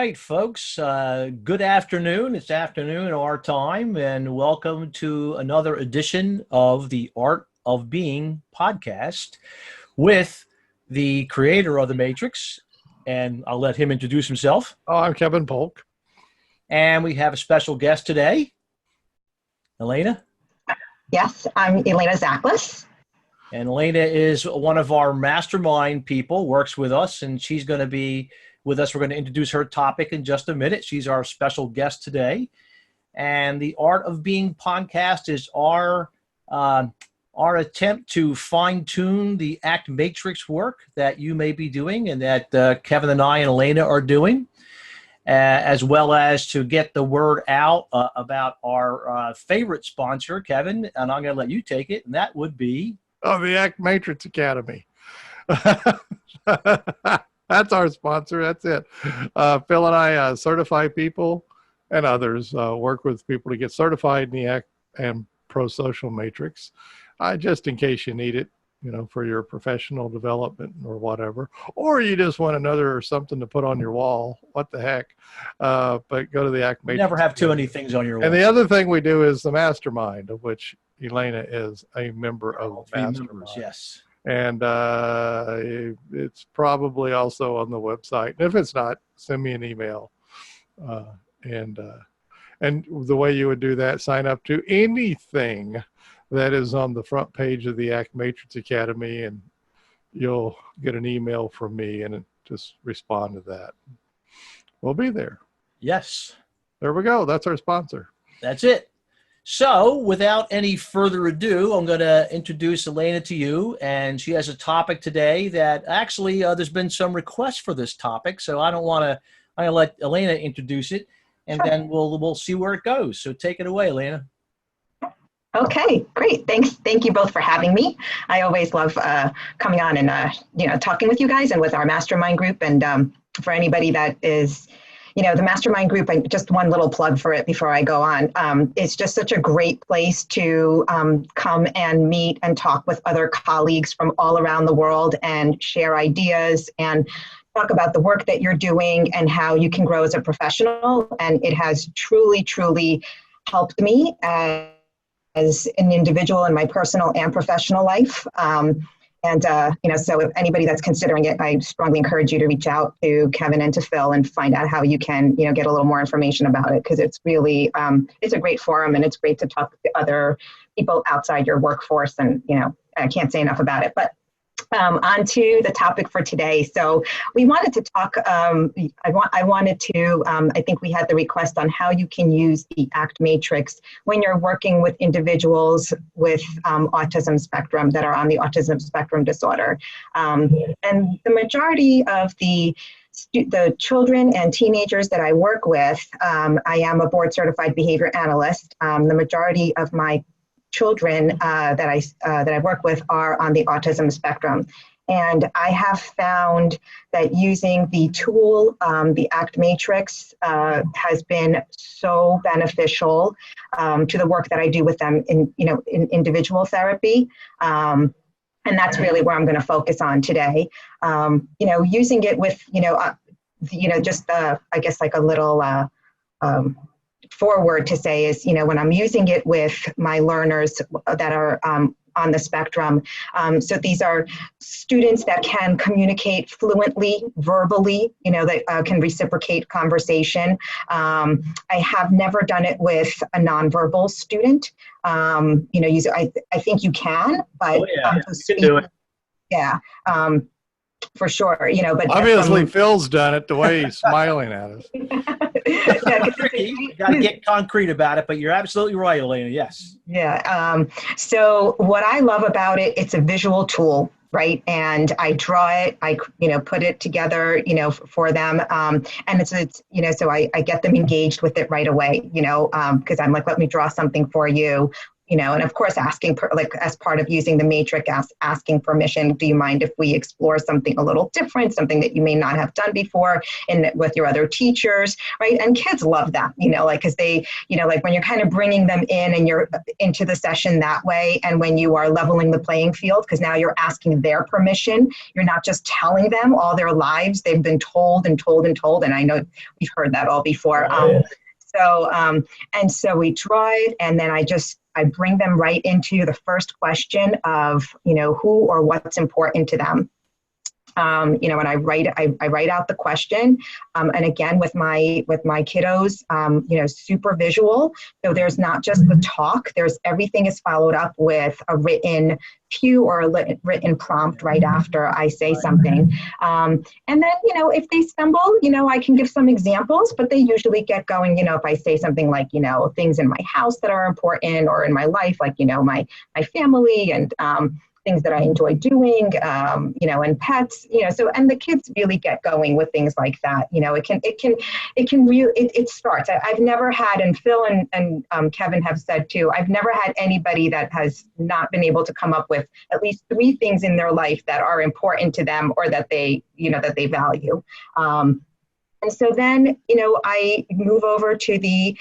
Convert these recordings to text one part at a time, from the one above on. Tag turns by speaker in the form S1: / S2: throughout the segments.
S1: right, folks. Good afternoon. It's afternoon our time, and welcome to another edition of the Art of Being podcast with the creator of the Matrix, and I'll let him introduce himself.
S2: Oh, I'm Kevin Polk.
S1: And we have a special guest today, Elena.
S3: Yes, I'm Elena Zaklas.
S1: And Elena is one of our mastermind people, works with us, and she's going to be with us. We're going to introduce her topic in just a minute. She's our special guest today. And the Art of Being podcast is our attempt to fine-tune the ACT Matrix work that you may be doing and that Kevin and I and Elena are doing, as well as to get the word out about our favorite sponsor, Kevin, and I'm going to let you take it, and that would be...
S2: Oh, the ACT Matrix Academy. That's our sponsor. That's it. Phil and I certify people and others, work with people to get certified in the ACT and Pro-Social Matrix, just in case you need it, for your professional development or whatever, or you just want another or something to put on your wall. What the heck? But go to the ACT Matrix.
S1: You never have too many things on your wall.
S2: And the other thing we do is the mastermind, of which Elena is a member of the mastermind.
S1: Members, yes.
S2: And it's probably also on the website. And if it's not, send me an email. And the way you would do that, sign up to anything that is on the front page of the ACT Matrix Academy, and you'll get an email from me, and just respond to that. We'll be there.
S1: Yes.
S2: There we go. That's our sponsor.
S1: That's it. So without any further ado, I'm going to introduce Elena to you, and she has a topic today that actually there's been some requests for this topic, so I'm going to let Elena introduce it, and
S3: Sure.
S1: then we'll see where it goes. So take it away, Elena.
S3: Okay, great. Thank you both for having me. I always love coming on and talking with you guys and with our mastermind group. And for anybody that is, the mastermind group, just one little plug for it before I go on. It's just such a great place to come and meet and talk with other colleagues from all around the world and share ideas and talk about the work that you're doing and how you can grow as a professional. And it has truly, truly helped me as an individual in my personal and professional life. So if anybody that's considering it, I strongly encourage you to reach out to Kevin and to Phil and find out how you can, get a little more information about it, because it's really, it's a great forum, and it's great to talk to other people outside your workforce. And, I can't say enough about it, but on to the topic for today. So we wanted to talk, I think we had the request on how you can use the ACT Matrix when you're working with individuals with autism spectrum that are on the autism spectrum disorder. And the majority of the children and teenagers that I work with, I am a board certified behavior analyst. The majority of my children that I work with are on the autism spectrum. And I have found that using the tool, the ACT Matrix, has been so beneficial to the work that I do with them in individual therapy. And that's really where I'm going to focus on today. Using it with, I guess like a little forward to say is, when I'm using it with my learners that are on the spectrum. So these are students that can communicate fluently, verbally, that can reciprocate conversation. I have never done it with a nonverbal student. I think you can, but
S1: you can do it.
S3: Yeah. For sure, but
S2: obviously Phil's done it the way he's smiling at us.
S1: You got to get concrete about it, but you're absolutely right, Elena. Yes.
S3: Yeah. So what I love about it, it's a visual tool, right? And I draw it, I put it together, for them, and it's so I get them engaged with it right away, because I'm like, let me draw something for you. and of course, asking like as part of using the matrix, asking permission. Do you mind if we explore something a little different, something that you may not have done before, and with your other teachers, right? And kids love that, like because they, like when you're kind of bringing them in and you're into the session that way, and when you are leveling the playing field, because now you're asking their permission. You're not just telling them all their lives they've been told and told and told, and I know we've heard that all before. And so we tried, and then I bring them right into the first question of, who or what's important to them. And I write out the question, and again with my kiddos, super visual. So there's not just the talk. There's everything is followed up with a written cue or a written prompt right after I say something. And then if they stumble, I can give some examples, but they usually get going. If I say something like things in my house that are important, or in my life, like my family and things that I enjoy doing, and pets, so, and the kids really get going with things like that. It starts. I've never had, and Phil and Kevin have said too, I've never had anybody that has not been able to come up with at least 3 things in their life that are important to them, or that they value. And so then, I move over to the,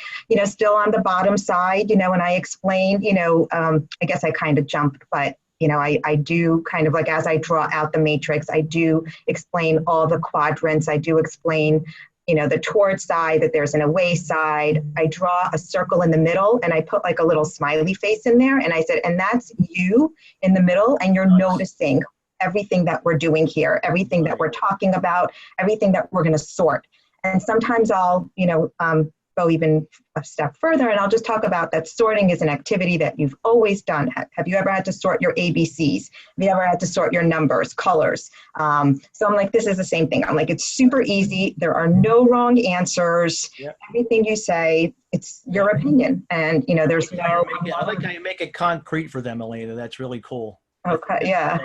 S3: still on the bottom side, and I explain, I guess I kind of jumped, but I do kind of like, as I draw out the matrix, I do explain all the quadrants. I do explain, the toward side, that there's an away side. I draw a circle in the middle, and I put like a little smiley face in there. And I said, and that's you in the middle, and you're noticing everything that we're doing here, everything that we're talking about, everything that we're going to sort. And sometimes I'll, go even a step further, and I'll just talk about that sorting is an activity that you've always done. Have you ever had to sort your ABCs? Have you ever had to sort your numbers, colors? So I'm like, this is the same thing. I'm like, it's super easy. There are no wrong answers. Yep. Everything you say, it's your opinion. And, there's no...
S1: I like how you make it concrete for them, Elena. That's really cool.
S3: Okay, yeah.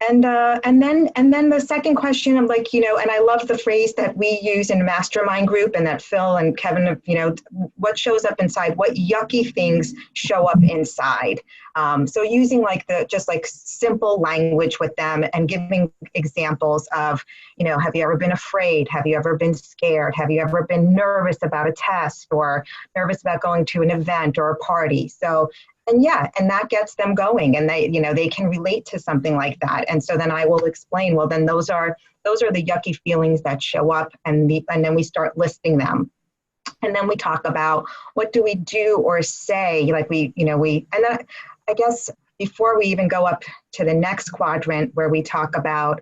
S3: And then the second question, I'm like, and I love the phrase that we use in mastermind group, and that Phil and Kevin, what shows up inside, what yucky things show up inside. So using like just simple language with them, and giving examples of, have you ever been afraid? Have you ever been scared? Have you ever been nervous about a test, or nervous about going to an event or a party? So, and that gets them going, and they can relate to something like that. And so then I will explain, well, then those are the yucky feelings that show up, and then we start listing them. And then we talk about what do we do or say, like and then I guess before we even go up to the next quadrant where we talk about,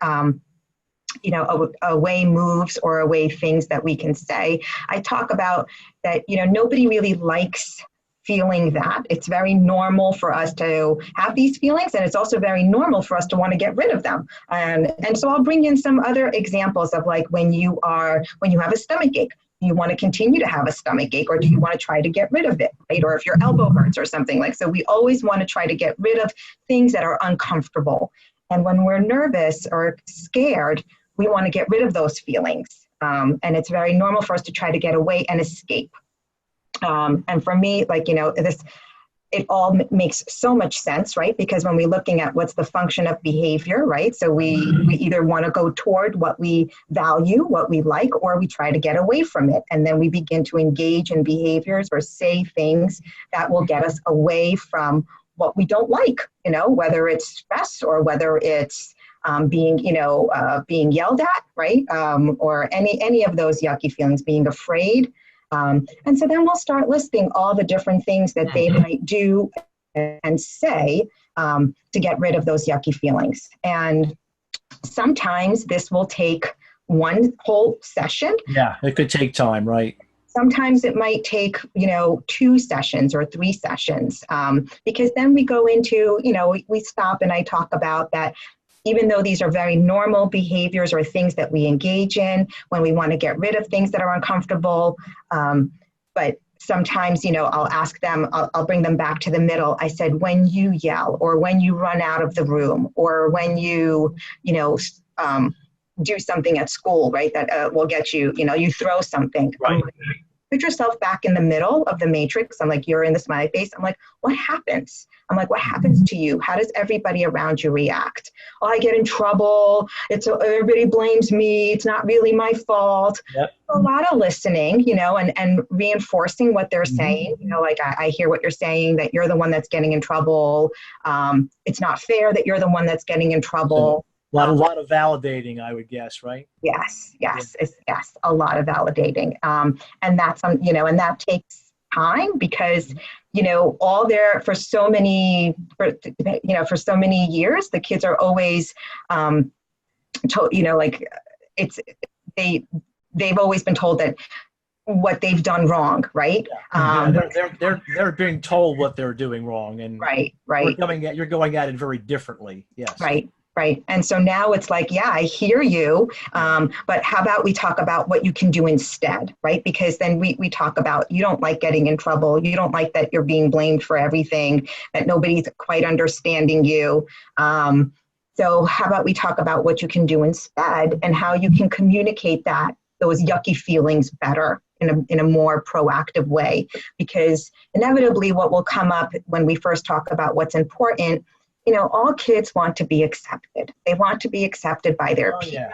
S3: away moves or away things that we can say, I talk about that, nobody really likes feeling that. It's very normal for us to have these feelings, and it's also very normal for us to want to get rid of them. And so I'll bring in some other examples of like when you have a stomach ache. Do you want to continue to have a stomach ache, or do you want to try to get rid of it, right? Or if your elbow hurts or something like, so we always want to try to get rid of things that are uncomfortable. And when we're nervous or scared, we want to get rid of those feelings. And it's very normal for us to try to get away and escape. And for me, it all makes so much sense, right? Because when we're looking at what's the function of behavior, right? So we either want to go toward what we value, what we like, or we try to get away from it. And then we begin to engage in behaviors or say things that will get us away from what we don't like, whether it's stress or whether it's being yelled at, right? Or any of those yucky feelings, being afraid. And so then we'll start listing all the different things that they might do and say to get rid of those yucky feelings. And sometimes this will take one whole session.
S1: Yeah, it could take time, right?
S3: Sometimes it might take, 2 sessions or 3 sessions, because then we go into, we stop and I talk about that. Even though these are very normal behaviors or things that we engage in when we want to get rid of things that are uncomfortable, but sometimes, I'll ask them, I'll bring them back to the middle. I said, when you yell, or when you run out of the room, or when you, do something at school, right, that will get you, you throw something.
S1: Right.
S3: put yourself back in the middle of the matrix. I'm like, you're in the smiley face. I'm like, what happens? I'm like, what happens to you? How does everybody around you react? Oh, I get in trouble. Everybody blames me. It's not really my fault.
S1: Yep.
S3: A lot of listening, and reinforcing what they're saying. Like I hear what you're saying, that you're the one that's getting in trouble. It's not fair that you're the one that's getting in trouble.
S1: A lot of validating, I would guess, right?
S3: Yes, a lot of validating. And that's, and that takes time because, for so many years, the kids are always, they've always been told that what they've done wrong, right?
S1: They're being told what they're doing wrong, and
S3: right.
S1: You're going at it very differently. Yes.
S3: Right. And so now it's like, yeah, I hear you. But how about we talk about what you can do instead, right? Because then we talk about, you don't like getting in trouble. You don't like that you're being blamed for everything, that nobody's quite understanding you. So how about we talk about what you can do instead and how you can communicate those yucky feelings better in a more proactive way? Because inevitably what will come up when we first talk about what's important, all kids want to be accepted. They want to be accepted by their peers. Yeah.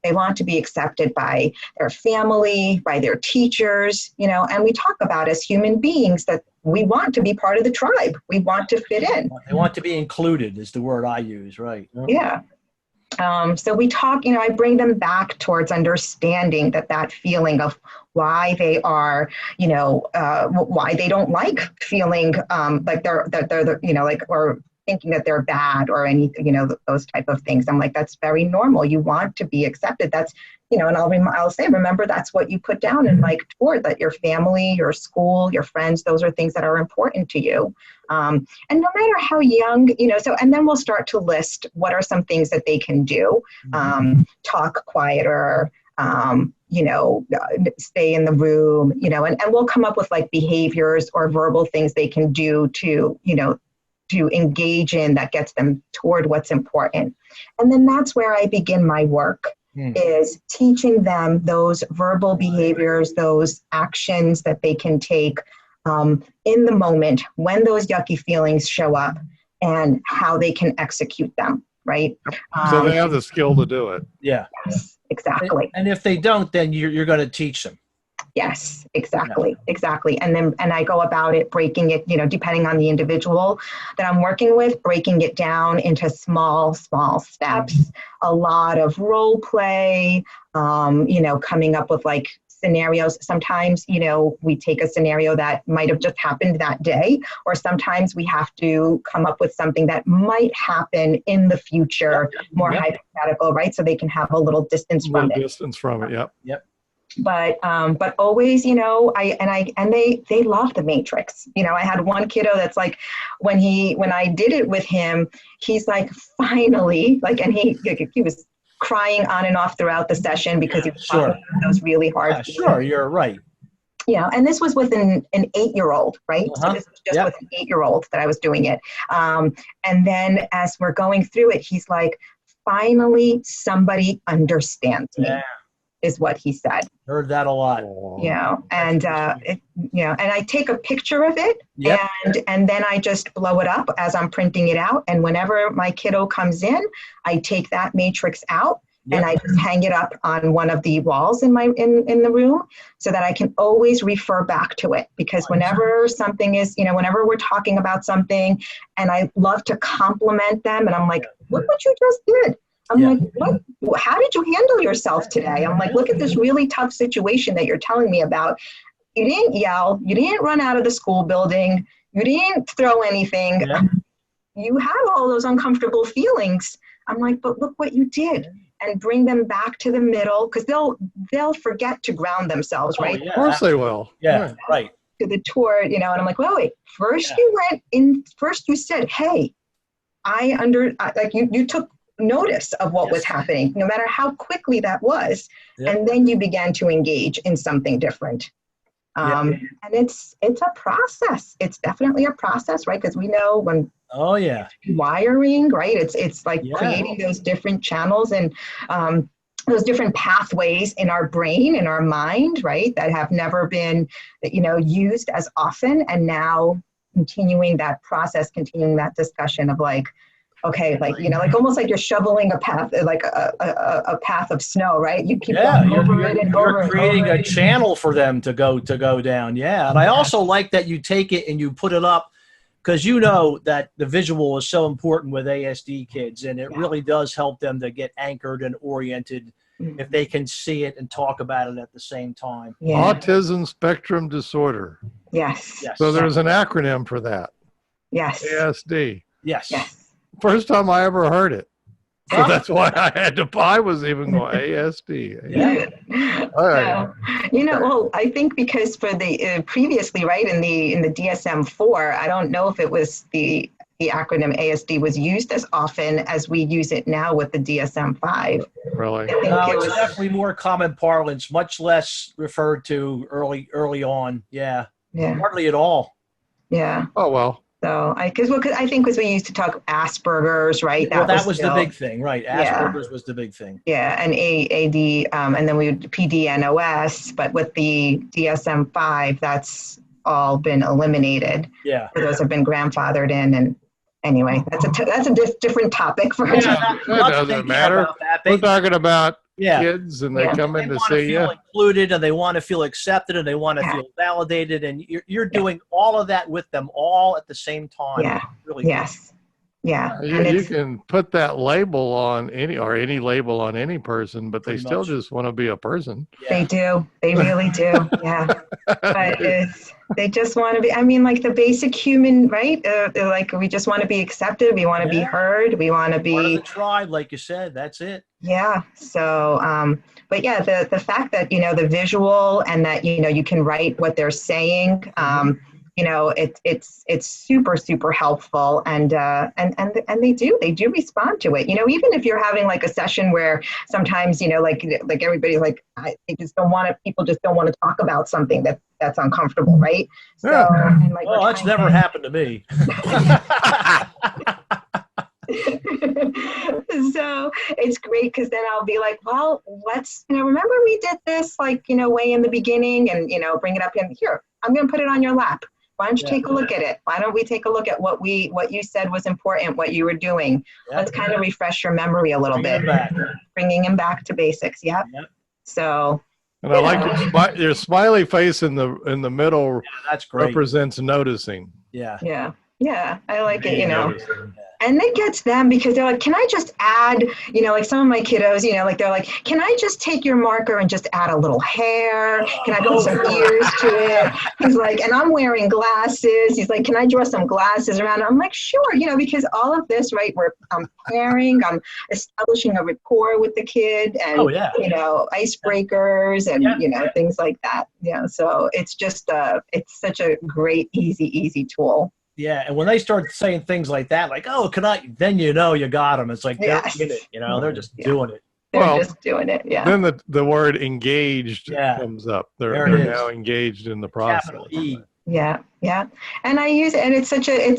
S3: They want to be accepted by their family, by their teachers, and we talk about as human beings that we want to be part of the tribe. We want to fit in.
S1: They want to be included is the word I use, right?
S3: Yeah. So we talk, I bring them back towards understanding that feeling of why they are, why they don't like feeling like they're or thinking that they're bad or any, those type of things. I'm like, that's very normal. You want to be accepted. That's, and I'll say, remember, that's what you put down in toward that your family, your school, your friends, those are things that are important to you. And no matter how young, and then we'll start to list what are some things that they can do. Talk quieter, stay in the room, and we'll come up with behaviors or verbal things they can do to engage in that gets them toward what's important. And then that's where I begin my work, is teaching them those verbal behaviors, those actions that they can take in the moment when those yucky feelings show up and how they can execute them, right?
S2: So they have the skill to do it.
S1: Yeah.
S3: Yes, exactly.
S1: And if they don't, then you're going to teach them.
S3: Yes, exactly. And I go about it, breaking it, depending on the individual that I'm working with, breaking it down into small steps, a lot of role play, coming up with scenarios. Sometimes, we take a scenario that might have just happened that day, or sometimes we have to come up with something that might happen in the future, more hypothetical, right? So they can have a little distance from it.
S1: Yep.
S3: But always, they love the matrix. I had one kiddo that's when I did it with him, he's finally, and he was crying on and off throughout the session because he was talking about those really hard
S1: things. Sure, you're right.
S3: And this was with an 8-year-old, right? So this was just with an 8-year-old that I was doing it. And then as we're going through it, he's like, finally, somebody understands me. Yeah. Is what he said.
S1: Heard that a lot.
S3: And I take a picture of it, and then I just blow it up as I'm printing it out. And whenever my kiddo comes in, I take that matrix out and I just hang it up on one of the walls in the room so that I can always refer back to it. Because whenever something is, whenever we're talking about something, and I love to compliment them, and I'm like, look what you just did. I'm like, what? How did you handle yourself today? I'm like, look at this really tough situation that you're telling me about. You didn't yell. You didn't run out of the school building. You didn't throw anything. Yeah. You had all those uncomfortable feelings. I'm like, but look what you did. And bring them back to the middle, because they'll forget to ground themselves, right?
S2: Of course they will.
S1: Yeah, right.
S3: To the tour, and I'm like, wait. First you said, hey, you took notice of what was happening, no matter how quickly that was. And then you began to engage in something different. And it's a process. It's definitely a process, right? Because we know when wiring, right? It's creating those different channels. And those different pathways in our brain, in our mind, right, that have never been, used as often, and now continuing that process, continuing that discussion of like, okay, like, like almost like you're shoveling a path, like a path of snow, right? You keep going over it and over.
S1: You're creating
S3: a
S1: channel for them to go down. Yeah. And I also like that you take it and you put it up, because that the visual is so important with ASD kids, and it really does help them to get anchored and oriented if they can see it and talk about it at the same time.
S2: Yeah. Autism spectrum disorder.
S3: Yes.
S2: So there's an acronym for that.
S3: Yes.
S2: ASD.
S1: Yes.
S2: First time I ever heard it. So that's why I was even going ASD.
S1: Yeah.
S2: All right.
S3: So, well, I think because for the previously, right, in the DSM-4, I don't know if it was the acronym ASD was used as often as we use it now with the DSM-5.
S2: Really?
S1: No, it's definitely more common parlance, much less referred to early on. Yeah. Hardly at all.
S3: Yeah.
S2: Oh, well.
S3: So I think because we used to talk Asperger's, right?
S1: That was the big thing, right? Asperger's was the big thing.
S3: Yeah, and AD, and then we would PDNOS, but with the DSM-5, that's all been eliminated.
S1: Yeah,
S3: those have been grandfathered in, and anyway, that's a different topic for us.
S2: That doesn't matter. We're talking about kids, and they come in to see you.
S1: They want to feel included, and they want to feel accepted, and they want to feel validated, and you're doing all of that with them all at the same time.
S3: Yeah.
S1: Really.
S3: Yes. Yeah.
S2: You can put that label on any label on any person, but they still just want to be a person.
S3: Yeah. They do. They really do. Yeah. But they just want to be, I mean, like the basic human, right? Like we just want to be accepted. We want to be heard. We want to be
S1: part of the tribe, like you said. That's it.
S3: Yeah. So, but yeah, the fact that, the visual and that, you can write what they're saying, it's super, super helpful. And they do respond to it. Even if you're having like a session where sometimes, like everybody's like, people just don't want to talk about something that's uncomfortable. Right. So,
S1: well, that's never happened to me.
S3: So it's great because then I'll be like, well, let's, remember we did this like, way in the beginning and, bring it up in here. I'm going to put it on your lap. Why don't you take a look at it? Why don't we take a look at what you said was important, what you were doing? Let's kind of refresh your memory a little bit. Bringing him back to basics. Yep. So.
S2: And I like your smiley face in the middle.
S1: That's great.
S2: Represents noticing.
S1: Yeah.
S3: Yeah. Yeah. I like it, And it gets them because they're like, can I just add, like some of my kiddos, like they're like, can I just take your marker and just add a little hair? Can I put some ears to it? He's like, and I'm wearing glasses. He's like, can I draw some glasses around it? I'm like, sure, because all of this, right, I'm pairing, I'm establishing a rapport with the kid and, icebreakers and, things like that. Yeah. So it's just, it's such a great, easy tool.
S1: Yeah, and when they start saying things like that, like, oh, can I, then you got them. It's like, they're in it, they're just doing it.
S3: They're just doing it,
S2: Then the word engaged comes up. They're now engaged in the process.
S1: Capital E.
S3: Yeah. And I use it, and it's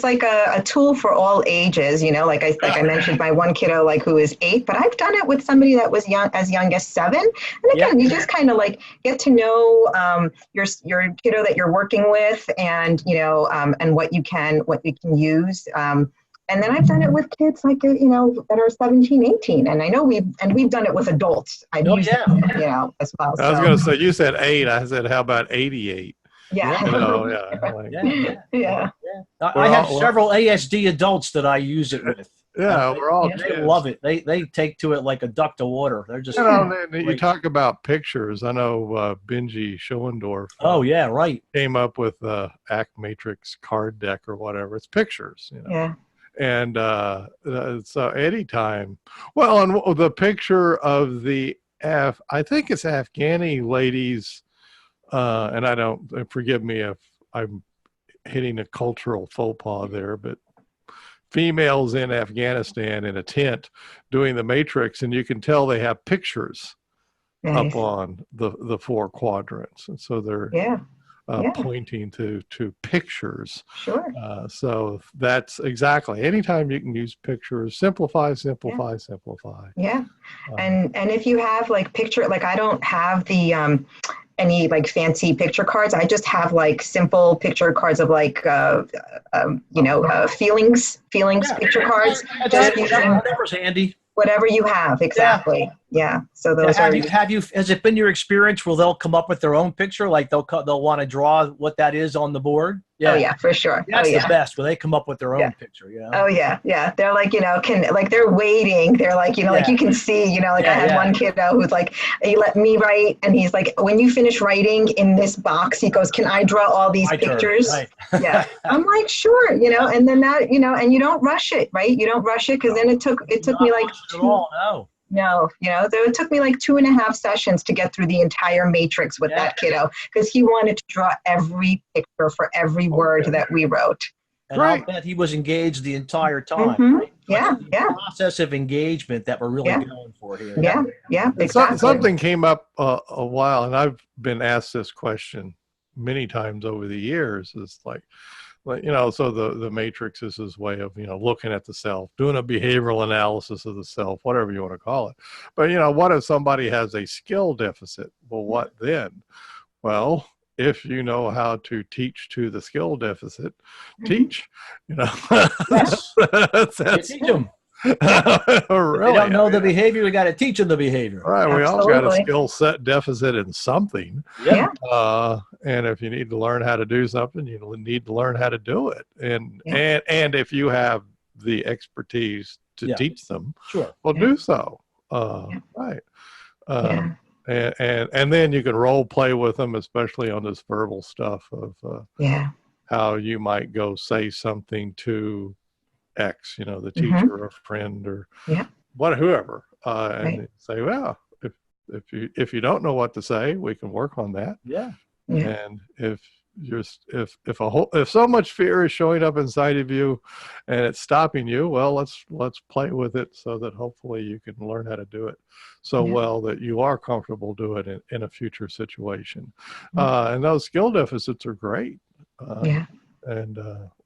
S3: like a tool for all ages, like I mentioned, my one kiddo, like who is 8, but I've done it with somebody that was as young as 7. And again, you just kind of like get to know your kiddo that you're working with and, and what you can use. And then I've done it with kids like, that are 17, 18. And I know we've done it with adults. I've used it, as well.
S2: I was going to say, you said 8. I said, how about 88?
S3: Yeah.
S1: I have several ASD adults that I use it with.
S2: Yeah, we're all
S1: they love it. They take to it like a duck to water. They're just
S2: you talk about pictures. I know Benji Schoendorf.
S1: Oh yeah, right.
S2: Came up with the ACT Matrix card deck or whatever. It's pictures,
S3: Yeah.
S2: And so anytime, well, and the picture of the I think it's Afghani ladies. And forgive me if I'm hitting a cultural faux pas there, but females in Afghanistan in a tent doing the matrix, and you can tell they have pictures up on the 4 quadrants. And so they're
S3: Yeah.
S2: pointing to pictures.
S3: Sure.
S2: So that's exactly, anytime you can use pictures, simplify, simplify, simplify.
S3: Yeah. And if you have like picture, like I don't have the any like fancy picture cards. I just have like simple picture cards of like feelings picture cards. Just using
S1: Whatever's handy.
S3: whatever you have, exactly. Yeah. So those
S1: Has it been your experience where they'll come up with their own picture, like they'll want to draw what that is on the board?
S3: Yeah. Oh yeah, for sure.
S1: That's the best, where they come up with their own picture. You know?
S3: Oh yeah, yeah. They're like, they're waiting. They're like, like you can see, I had one kiddo who's like, he let me write, and he's like, when you finish writing in this box, he goes, can I draw all these pictures?
S1: Right.
S3: Yeah. I'm like, sure, and then that, and you don't rush it, right? You don't rush it, because then it took me like No, so it took me like 2.5 sessions to get through the entire matrix with that kiddo, because he wanted to draw every picture for every word that we wrote.
S1: And I'll bet he was engaged the entire time.
S3: Mm-hmm.
S1: Right?
S3: Yeah,
S1: the process of engagement that we're really going for here.
S3: Yeah, exactly.
S2: Something came up a while, and I've been asked this question many times over the years. It's like, so the matrix is his way of, looking at the self, doing a behavioral analysis of the self, whatever you want to call it. But, what if somebody has a skill deficit? Well, what then? Well, if you know how to teach to the skill deficit, teach,
S1: Yes.
S2: That's
S1: teach them.
S2: Really,
S1: they don't know the behavior, we got to teach them the behavior.
S2: Right. We all got a skill set deficit in something.
S3: Yeah.
S2: And if you need to learn how to do something, you need to learn how to do it. And if you have the expertise to teach them, well, do so. Right. And then you can role play with them, especially on this verbal stuff of how you might go say something to X, the teacher or a friend or whoever, and say, well, if you don't know what to say, we can work on that. And if so much fear is showing up inside of you and it's stopping you, well, let's play with it so that hopefully you can learn how to do it so well that you are comfortable doing it in a future situation. And those skill deficits are great. And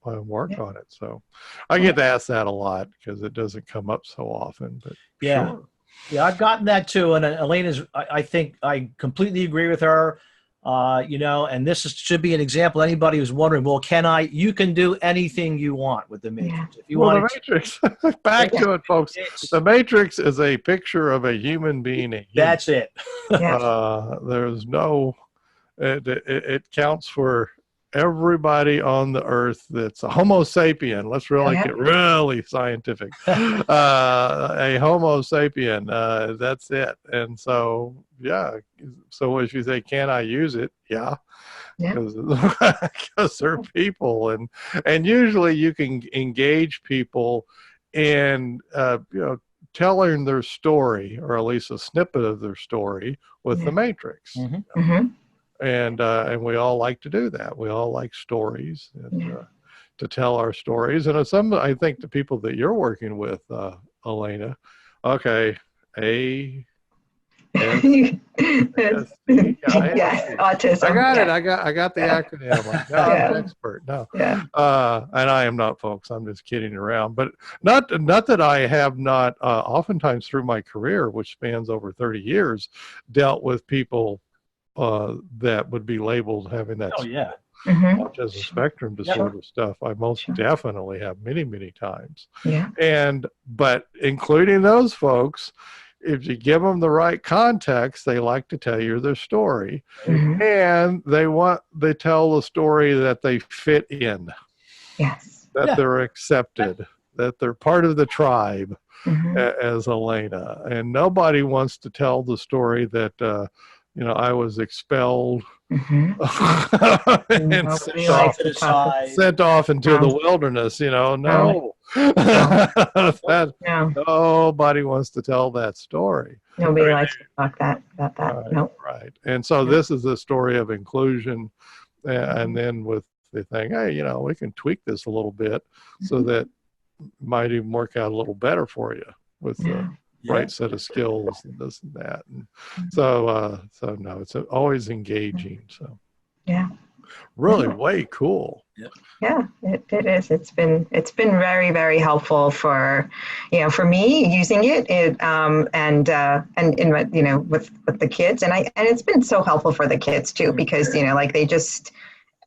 S2: work on it. So I get asked that a lot because it doesn't come up so often. But sure.
S1: Yeah, I've gotten that too. And Elena's, I think I completely agree with her. And this should be an example. Anybody who's wondering, well, you can do anything you want with the matrix. If you want
S2: the matrix, back to it, folks. The matrix is a picture of a human being.
S1: That's it.
S2: There's no, it counts for everybody on the earth that's a Homo sapien. Let's really get really scientific. A Homo sapien, that's it. And so, so if you say, can I use it? Because they're people. And usually you can engage people in, telling their story, or at least a snippet of their story with the matrix. And we all like to do that. We all like stories and, to tell our stories. And I think the people that you're working with, Elena, autism.
S3: I
S2: got it. I got the acronym. I'm an expert. No. And I am not, folks. I'm just kidding around. But not that I have not, oftentimes through my career, which spans over 30 years, dealt with people that would be labeled having that autism spectrum disorder stuff. I most definitely have many times. But including those folks, if you give them the right context, they like to tell you their story, and they tell the story that they fit in, that they're accepted, that they're part of the tribe, as Elena. And nobody wants to tell the story that I was expelled and sent off into the wilderness. No. Nobody wants to tell that story.
S3: Nobody likes to talk about that.
S2: Right. And so this is a story of inclusion, and then with the thing, hey, we can tweak this a little bit so that it might even work out a little better for you with the right set of skills and this and that. And so no, it's always engaging. So really way cool.
S3: Yeah, it is. It's been very, very helpful for, for me using it, and in my, with the kids, and it's been so helpful for the kids too, because, like they just,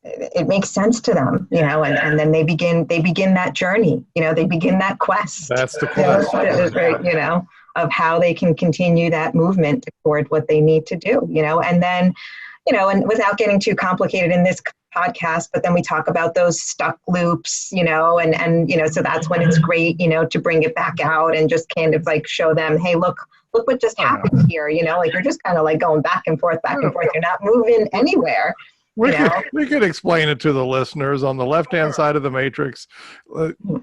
S3: it makes sense to them, and then they begin that journey, they begin that quest.
S2: That's the quest.
S3: Of how they can continue that movement toward what they need to do, and then, and without getting too complicated in this podcast, but then we talk about those stuck loops, and so that's when it's great, to bring it back out and just kind of like show them, hey, look what just happened here, like you're just kind of like going back and forth, you're not moving anywhere.
S2: We could explain it to the listeners. On the left-hand side of the matrix,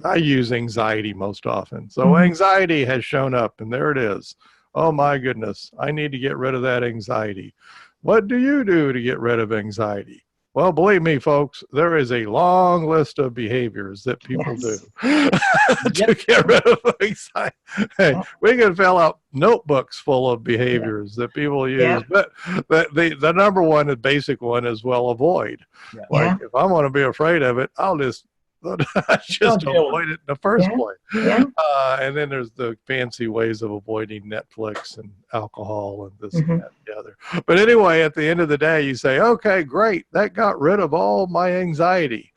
S2: I use anxiety most often. So anxiety has shown up, and there it is. Oh, my goodness. I need to get rid of that anxiety. What do you do to get rid of anxiety? Well, believe me, folks, there is a long list of behaviors that people do to get rid of anxiety. Hey, we can fill out notebooks full of behaviors that people use, but the number one, the basic one is, well, avoid. Like, if I want to be afraid of it, I'll just avoid it in the first place. And then there's the fancy ways of avoiding Netflix and alcohol and this and that and the other. But anyway, at the end of the day, you say, okay, great, that got rid of all my anxiety.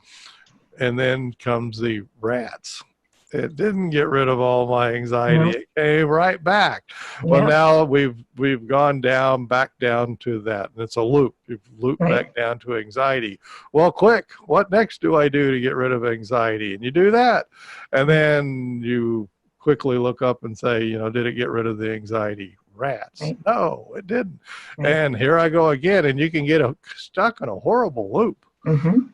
S2: And then comes the rats. It didn't get rid of all my anxiety. It came right back. Well, now we've gone back down to that. And it's a loop. You've looped back down to anxiety. Well, quick, what next do I do to get rid of anxiety? And you do that. And then you quickly look up and say, did it get rid of the anxiety? Rats. No, it didn't. And here I go again. And you can get stuck in a horrible loop. And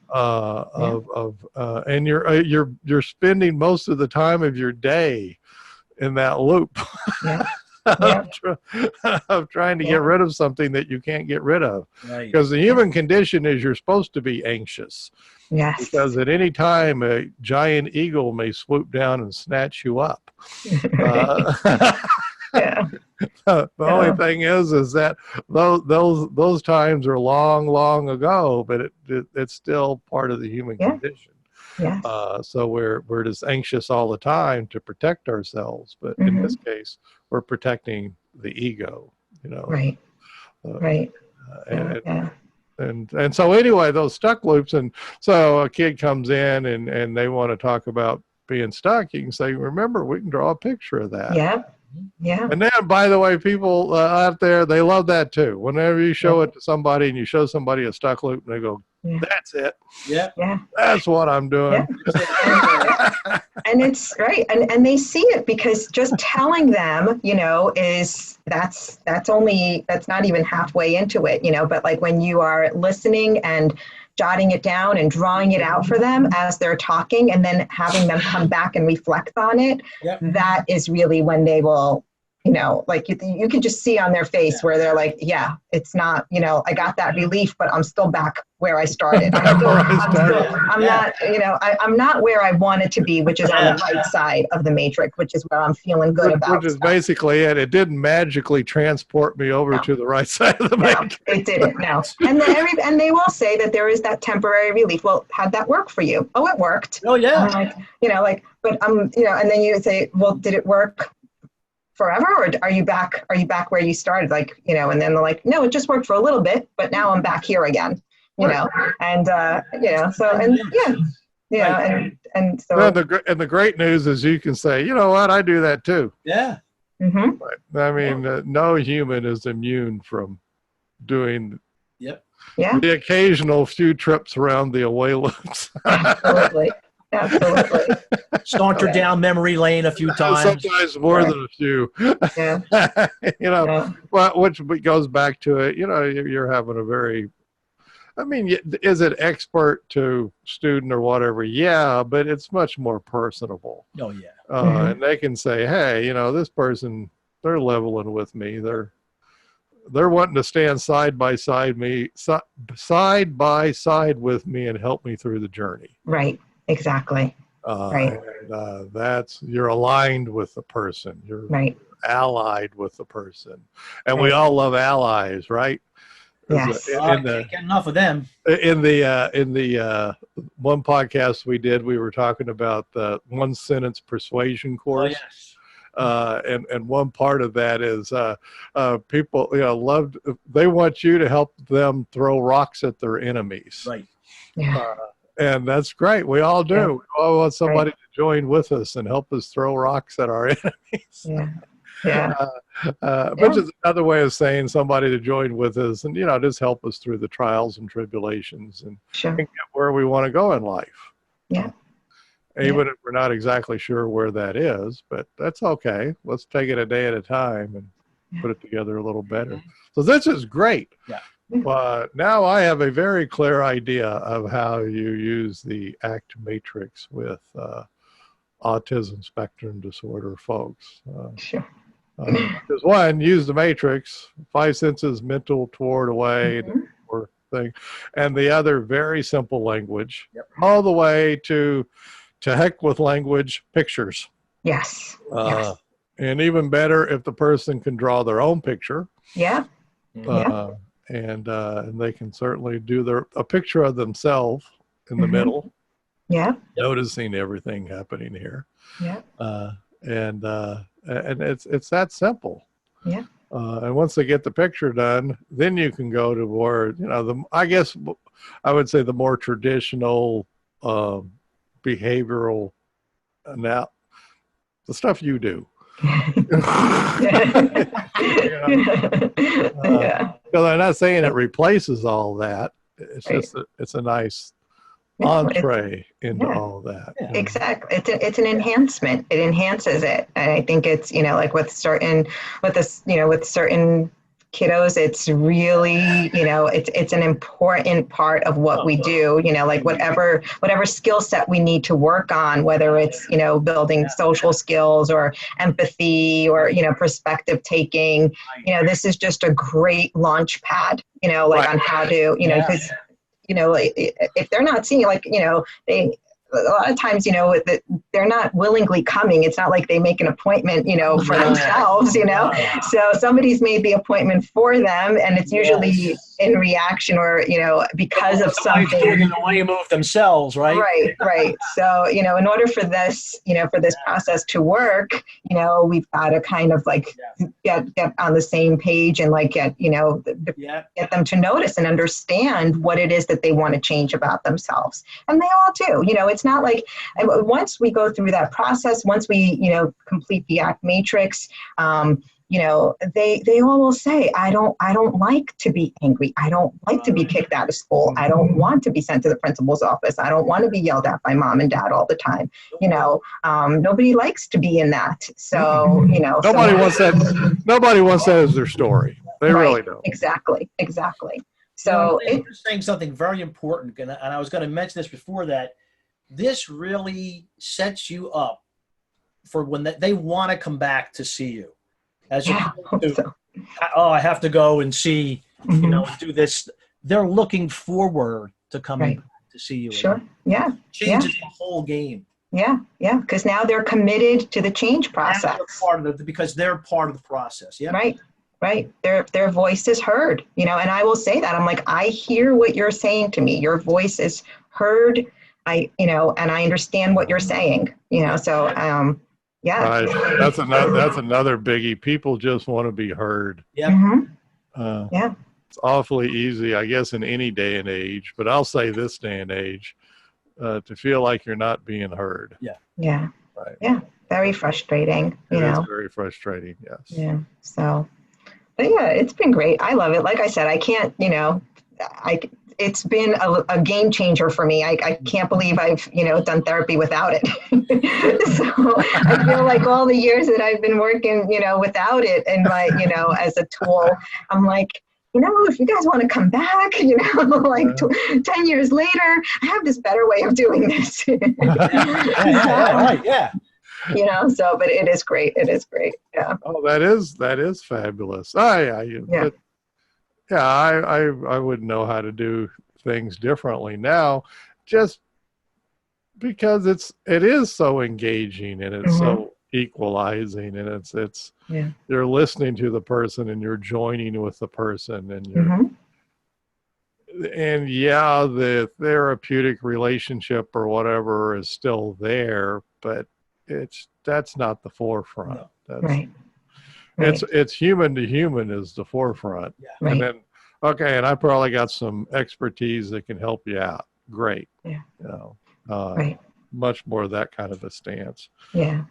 S2: you're spending most of the time of your day in that loop of trying to get rid of something that you can't get rid of, because the human condition is you're supposed to be anxious, because at any time a giant eagle may swoop down and snatch you up. The only thing is that those times are long ago, but it's still part of the human condition. So we're just anxious all the time to protect ourselves, but in this case, we're protecting the ego. And so anyway, those stuck loops, and so a kid comes in and they want to talk about being stuck. You can say, remember, we can draw a picture of that. And then, by the way, people out there, they love that too. Whenever you show it to somebody and you show somebody a stuck loop and they go, that's it. That's what I'm doing.
S3: And it's right. And they see it, because just telling them, is that's not even halfway into it, but like when you are listening and jotting it down and drawing it out for them as they're talking, and then having them come back and reflect on it, that is really when they will, like you can just see on their face where they're like, it's not, I got that relief, but I'm still back where I started. I'm not where I wanted to be, which is on the right side of the matrix, which is where I'm feeling good about.
S2: Which is basically it. It didn't magically transport me over to the right side of the matrix.
S3: It didn't. No. And then and they will say that there is that temporary relief. Well, how'd that work for you? Oh, it worked.
S1: Oh yeah.
S3: But and then you would say, well, did it work forever, or are you back where you started? And then they're like, no, it just worked for a little bit, but now I'm back here again. And so
S2: the great news is you can say, you know what, I do that too. I mean, no human is immune from doing the occasional few trips around the away loops.
S3: Absolutely.
S1: Saunter down memory lane a few times.
S2: Sometimes more than a few. But which goes back to it. You're having a very. I mean, is it expert to student or whatever? Yeah, but it's much more personable.
S1: Oh yeah.
S2: And they can say, hey, this person, they're leveling with me. They're wanting to stand side by side with me and help me through the journey.
S3: Right. Exactly.
S2: And, you're aligned with the person. You're allied with the person. And we all love allies, right?
S3: Yes.
S1: I can't get enough of them.
S2: In the one podcast we did, we were talking about the one sentence persuasion course.
S1: Oh, yes.
S2: And one part of that is people, they want you to help them throw rocks at their enemies.
S1: Right.
S3: Yeah.
S2: And that's great. We all do.
S3: Yeah.
S2: We all want somebody to join with us and help us throw rocks at our enemies.
S3: Yeah. Yeah.
S2: Which is another way of saying somebody to join with us and, just help us through the trials and tribulations and get where we want to go in life.
S3: Yeah.
S2: Even if we're not exactly sure where that is, but that's okay. Let's take it a day at a time and put it together a little better. So this is great.
S1: Yeah.
S2: But now I have a very clear idea of how you use the ACT matrix with autism spectrum disorder folks.
S3: Sure.
S2: Because one, use the matrix, 5 senses, mental, toward, away, or thing, and the other, very simple language, all the way to heck with language, pictures.
S3: Yes.
S2: And even better if the person can draw their own picture.
S3: Yeah.
S2: And they can certainly do a picture of themselves in the middle.
S3: Yeah.
S2: Noticing everything happening here.
S3: Yeah.
S2: And it's that simple.
S3: Yeah.
S2: And once they get the picture done, then you can go to more, I guess I would say the more traditional behavioral, the stuff you do. Because I'm not saying it replaces all that. It's just it's a nice entree into all that.
S3: Exactly. It's an enhancement. It enhances it. And I think it's, like with certain kiddos, it's really, it's an important part of what we do, like whatever skill set we need to work on, whether it's, building social skills or empathy or, perspective taking, this is just a great launch pad, on how to, because, if they're not seeing, a lot of times, they're not willingly coming. It's not like they make an appointment, for themselves, So somebody's made the appointment for them, and it's usually in reaction or, because of something.
S1: Doing the way move themselves, right?
S3: Right. So, in order for this, for this process to work, we've got to kind of get on the same page and get them to notice and understand what it is that they want to change about themselves. And they all do, it's not like once we go through that process, once we, complete the ACT matrix, they all will say, I don't like to be angry. I don't like to be kicked out of school. I don't want to be sent to the principal's office. I don't want to be yelled at by mom and dad all the time. Nobody likes to be in that. So,
S2: nobody wants that. Nobody wants that as their story. They really don't.
S3: Exactly. So
S1: you're saying something very important. And I was going to mention this before that. This really sets you up for when they want to come back to see you. As I have to go and see, do this. They're looking forward to coming to see you.
S3: Sure. Yeah.
S1: Changes the whole game.
S3: Yeah. Because now they're committed to the change process.
S1: Because they're part of the process. Yeah.
S3: Right. Their voice is heard. And I will say that. I'm like, I hear what you're saying to me. Your voice is heard. And I understand what you're saying. So. Yeah.
S2: Right. That's another biggie. People just want to be heard.
S1: Yeah.
S2: It's awfully easy, I guess, in any day and age, but I'll say this day and age, to feel like you're not being heard.
S3: Yeah.
S2: Right.
S3: Yeah. Very frustrating.
S2: It's very frustrating. Yes.
S3: Yeah. So, but it's been great. I love it. Like I said, I can't, it's been a game changer for me. I can't believe I've, done therapy without it. So I feel like all the years that I've been working, without it and as a tool, I'm like, if you guys want to come back, 10 years later, I have this better way of doing this.
S1: Yeah.
S3: So, but it is great. It is great. Yeah.
S2: Oh, that is fabulous. I wouldn't know how to do things differently now, just because it is so engaging and it's so equalizing, and it's you're listening to the person and you're joining with the person and and yeah, the therapeutic relationship or whatever is still there, but that's not the forefront.
S1: No.
S2: That's
S3: Right. Right.
S2: it's human to human is the forefront.
S1: Yeah.
S3: Right.
S2: And then, okay, and I probably got some expertise that can help you out. Great.
S3: Yeah.
S2: You know,
S3: Right.
S2: much more that kind of a stance.
S3: Yeah.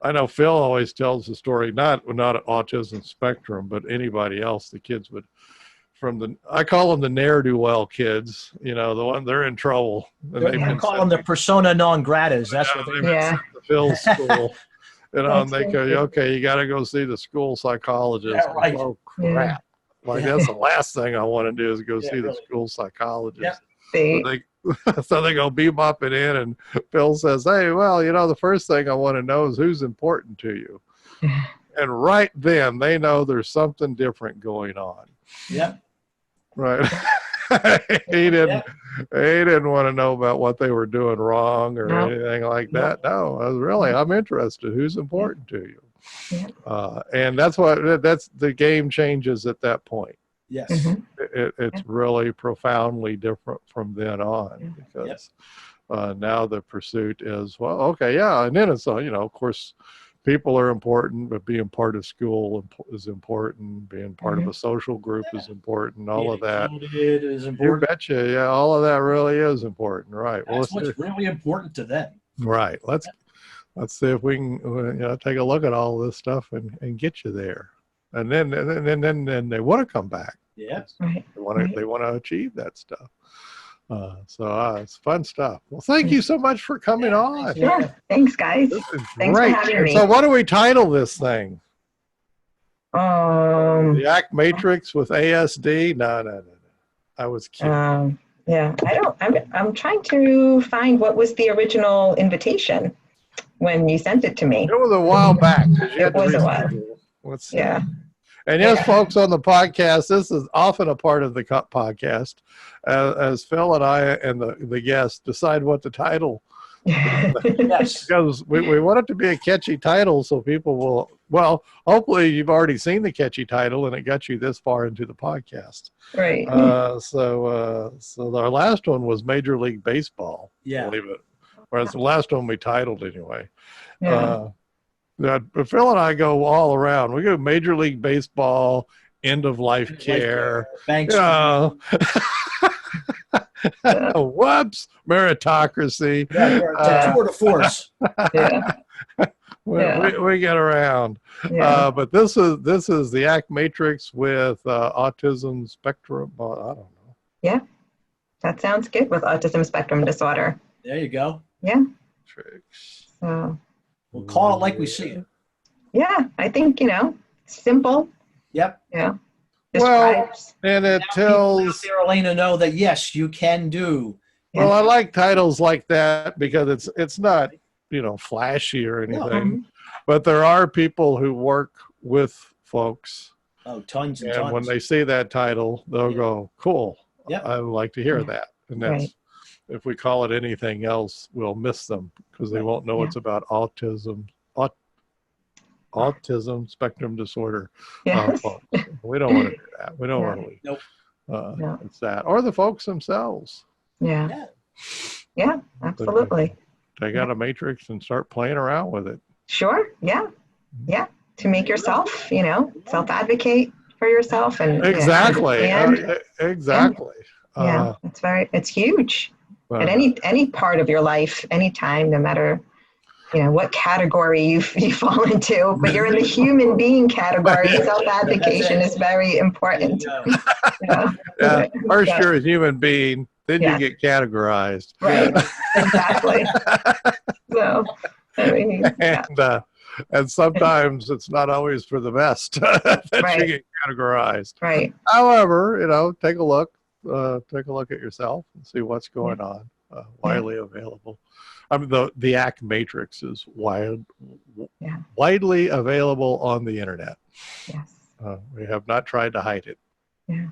S2: I know Phil always tells the story, not autism spectrum, but anybody else, the kids would, I call them the ne'er-do-well kids, you know, the one they're in trouble. And they've
S1: I
S2: been
S1: call
S2: sent
S1: them the persona non gratas. That's what
S2: they've
S1: they.
S2: been
S3: Yeah.
S2: sent to Phil's school. You know, and
S3: That's
S2: they go,
S3: right.
S2: okay, you got to go see the school psychologist.
S1: Yeah, right.
S2: Oh,
S3: Yeah.
S2: crap. Like,
S1: Yeah.
S2: that's the last thing I want to do is go
S1: Yeah,
S2: see the
S1: really.
S2: school psychologist.
S1: Yeah.
S3: They,
S2: So they go bebop it in, and Phil says, hey, well, you know, the first thing I want to know is who's important to you. And right then, they know there's something different going on.
S1: Yep.
S2: Right. he didn't want to know about what they were doing wrong or
S3: No.
S2: anything like that. No, I'm interested. Who's important to you?
S3: Yeah.
S2: And that's the game changes at that point.
S1: Yes.
S3: Mhm.
S2: It's really profoundly different from then on, because now the pursuit is, well, okay, yeah. And then it's, you know, of course, people are important, but being part of school is important. Being part of a social group is important. All of that.
S1: It is
S2: You
S1: important.
S2: betcha. Yeah, all of that really is important. Right.
S1: That's what's really important to them.
S2: Right. Let's see if we can, you know, take a look at all this stuff and get you there. And then they want to come back.
S1: Yeah.
S3: Right.
S2: They want to achieve that stuff. So it's fun stuff. Well, thank you so much for coming on.
S3: Sure. Thanks, guys.
S2: This is
S3: Thanks for
S2: great.
S3: having me.
S2: So what do we title this thing? The ACT Matrix with ASD? No. I was kidding.
S3: Yeah. I'm trying to find what was the original invitation when you sent it to me.
S2: It was a while back.
S3: It was a while.
S2: Let's see.
S3: Yeah.
S2: And yes, folks on the podcast, this is often a part of the podcast, as Phil and I and the guests decide what the title.
S1: Yes.
S2: Because we want it to be a catchy title, so people will. Well, hopefully you've already seen the catchy title and it got you this far into the podcast.
S3: Right.
S2: So our last one was Major League Baseball.
S1: Yeah.
S2: Believe it. Whereas the last one we titled anyway.
S3: Yeah.
S2: But Phil and I go all around. We go Major League Baseball, end of life care.
S1: Thanks.
S2: Whoops, meritocracy.
S1: Tour de force.
S3: Yeah.
S2: We get around.
S3: Yeah.
S2: But this is the ACT Matrix with autism spectrum. I don't know.
S3: Yeah. That sounds good with autism spectrum disorder.
S1: There you go.
S3: Yeah.
S2: Matrix.
S3: So.
S1: We'll call it like we see it.
S3: Yeah, I think, you know, simple.
S1: Yep.
S3: Yeah.
S2: Well, and it
S1: Now people out
S2: tells.
S1: there, Elena, know that yes, you can do.
S2: Well, I like titles like that because it's not, you know, flashy or anything, but there are people who work with folks.
S1: Oh, tons and
S2: And
S1: tons.
S2: when they see that title, they'll go, cool.
S1: Yep.
S2: I would like to hear that. And that's,
S3: Right.
S2: if we call it anything else, we'll miss them because they won't know it's about autism spectrum disorder.
S3: Yes.
S2: We don't want to do that. We don't want to.
S1: Nope.
S3: No.
S2: It's that. Or the folks themselves.
S3: Yeah. Yeah, absolutely.
S2: Take out a matrix and start playing around with it.
S3: Sure. Yeah. Yeah. To make yourself, you know, self-advocate for yourself and
S2: Exactly.
S3: understand.
S2: Exactly.
S3: Yeah, it's huge.
S2: But,
S3: At any part of your life, anytime, no matter, you know, what category you fall into, but you're in the human being category. Self-advocation is very important.
S2: yeah. First, you're a human being, then you get categorized.
S3: Right. Exactly. So, I mean,
S2: and sometimes it's not always for the best that you get categorized.
S3: Right.
S2: However, you know, take a look at yourself and see what's going on. Widely available. I mean, the ACT Matrix is widely available on the internet.
S3: Yes.
S2: We have not tried to hide it.
S3: Yeah.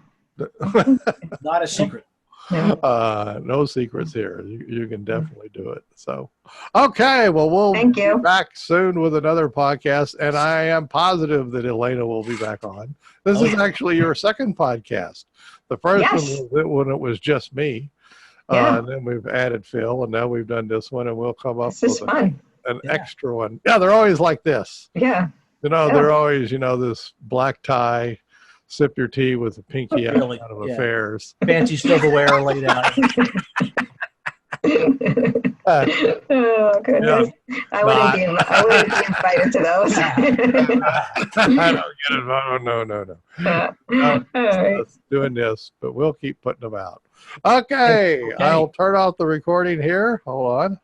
S1: Not a secret.
S3: No.
S2: No secrets here. You can definitely do it. So, okay. Well, we'll
S3: Thank
S2: be
S3: you.
S2: back soon with another podcast, and I am positive that Elena will be back on. This is actually your second podcast. The first
S3: Yes.
S2: one was when it was just me.
S3: Yeah.
S2: And then we've added Phil, and now we've done this one, and we'll come up
S3: This is
S2: with
S3: fun.
S2: an extra one. Yeah, they're always like this.
S3: Yeah.
S2: They're always, this black tie, sip your tea with a pinky out
S1: Really?
S2: of
S1: Yeah.
S2: affairs.
S1: Fancy silverware laid out.
S3: Oh goodness! I wouldn't be invited to those.
S2: I don't get it. No.
S3: All right.
S2: Just doing this, but we'll keep putting them out. Okay, I'll turn off the recording here. Hold on.